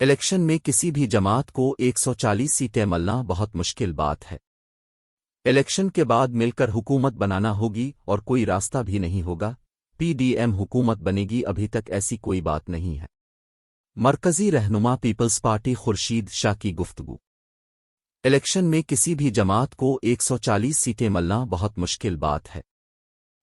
Election में किसी भी जमात को 140 सीटें मिलना बहुत मुश्किल बात है। इलेक्शन के बाद मिलकर हुकूमत बनाना होगी और कोई रास्ता भी नहीं होगा। पीडीएम हुकूमत बनेगी, अभी तक ऐसी कोई बात नहीं है। मरकजी रहनुमा पीपल्स पार्टी खुर्शीद शाह की गुफ्तगू। इलेक्शन में किसी भी जमात को 140 सीटें मिलना बहुत मुश्किल बात है।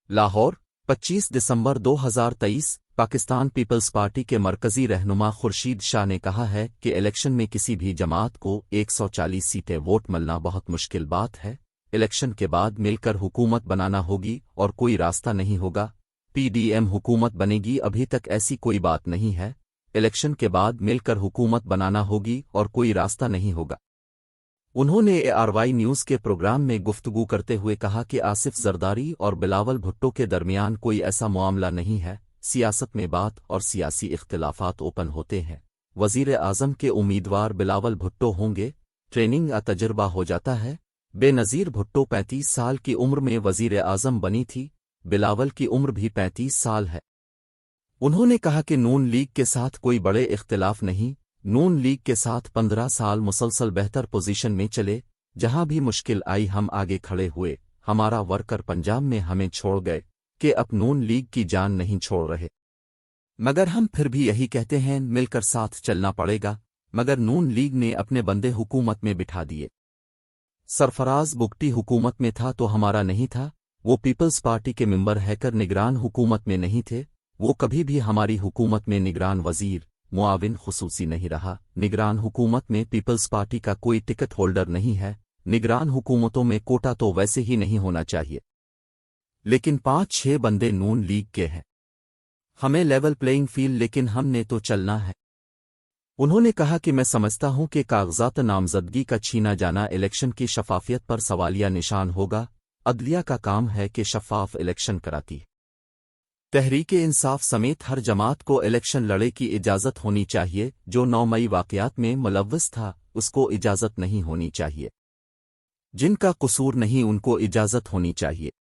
लाहौर, 25 दिसंबर 2023। पाकिस्तान पीपल्स पार्टी के मरकजी रहनुमा खुर्शीद शाह ने कहा है कि इलेक्शन में किसी भी जमात को 140 सीटें वोट मिलना बहुत मुश्किल बात है। इलेक्शन के बाद मिलकर हुकूमत बनाना होगी और कोई रास्ता नहीं होगा। पीडीएम हुकूमत बनेगी, अभी तक ऐसी कोई बात नहीं है। इलेक्शन के बाद मिलकर हुकूमत बनाना होगी और कोई रास्ता नहीं होगा। उन्होंने ARY न्यूज़ के प्रोग्राम में गुफ्तगू करते हुए कहा कि आसिफ जरदारी और बिलावल भुट्टो के दरमियान कोई ऐसा मामला नहीं है। सियासत में बात और सियासी इख्तिलाफात ओपन होते हैं। वजीर आज़म के उम्मीदवार बिलावल भुट्टो होंगे। ट्रेनिंग का तजुर्बा हो जाता है। बेनज़ीर भुट्टो 35 साल की उम्र में वजीर आज़म बनी थी। बिलावल की उम्र भी 35 साल है। उन्होंने कहा कि नून लीग के साथ कोई बड़े इख्तिलाफ नहीं। नून लीग के साथ 15 साल मुसलसल बेहतर पोजीशन में चले। जहां भी मुश्किल आई हम आगे खड़े हुए। हमारा वर्कर पंजाब में हमें छोड़ गए कि अब नून लीग की जान नहीं छोड़ रहे, मगर हम फिर भी यही कहते हैं मिलकर साथ चलना पड़ेगा। मगर नून लीग ने अपने बंदे हुकूमत में बिठा दिए। सरफराज बुगटी हुकूमत में था तो हमारा नहीं था। वो पीपल्स पार्टी के मेंबर हैकर निगरान हुकूमत में नहीं थे। वो कभी भी हमारी हुकूमत में निगरान वजीर मुआविन खुसूसी नहीं रहा। निगरान हुकूमत में पीपल्स पार्टी का कोई टिकट होल्डर नहीं है। निगरान हुकूमतों में कोटा तो वैसे ही नहीं होना चाहिए, लेकिन 5-6 बंदे नून लीग के हैं। हमें लेवल प्लेइंग फील्ड, लेकिन हमने तो चलना है। उन्होंने कहा कि मैं समझता हूं कि कागजात नामजदगी का छीना जाना इलेक्शन की शफाफियत पर सवालिया निशान होगा। अदलिया का काम है कि शफाफ इलेक्शन कराती। तहरीके इंसाफ समेत हर जमात को इलेक्शन लड़े की इजाज़त होनी चाहिए। जो 9 मई वाक़यात में मुलव्वस था उसको इजाज़त नहीं होनी चाहिए। जिनका कसूर नहीं उनको इजाज़त होनी चाहिए।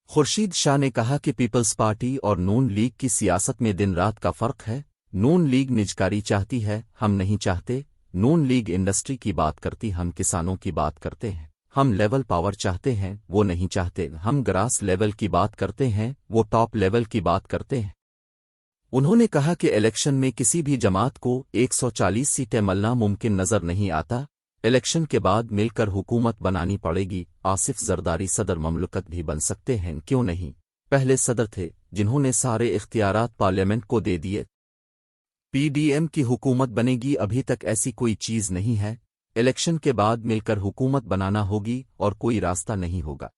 खुर्शीद शाह ने कहा कि पीपल्स पार्टी और नून लीग की सियासत में दिन रात का फ़र्क है। नून लीग निजकारी चाहती है, हम नहीं चाहते। नून लीग इंडस्ट्री की बात करती, हम किसानों की बात करते हैं। हम लेवल पावर चाहते हैं, वो नहीं चाहते। हम ग्रास लेवल की बात करते हैं, वो टॉप लेवल की बात करते हैं। उन्होंने कहा कि इलेक्शन में किसी भी जमात को 140 सीटें मिलना मुमकिन नज़र नहीं आता। इलेक्शन के बाद मिलकर हुकूमत बनानी पड़ेगी। आसिफ जरदारी सदर ममलकत भी बन सकते हैं, क्यों नहीं। पहले सदर थे जिन्होंने सारे इख्तियारात पार्लियामेंट को दे दिए। पीडीएम की हुकूमत बनेगी, अभी तक ऐसी कोई चीज़ नहीं है। इलेक्शन के बाद मिलकर हुकूमत बनाना होगी और कोई रास्ता नहीं होगा।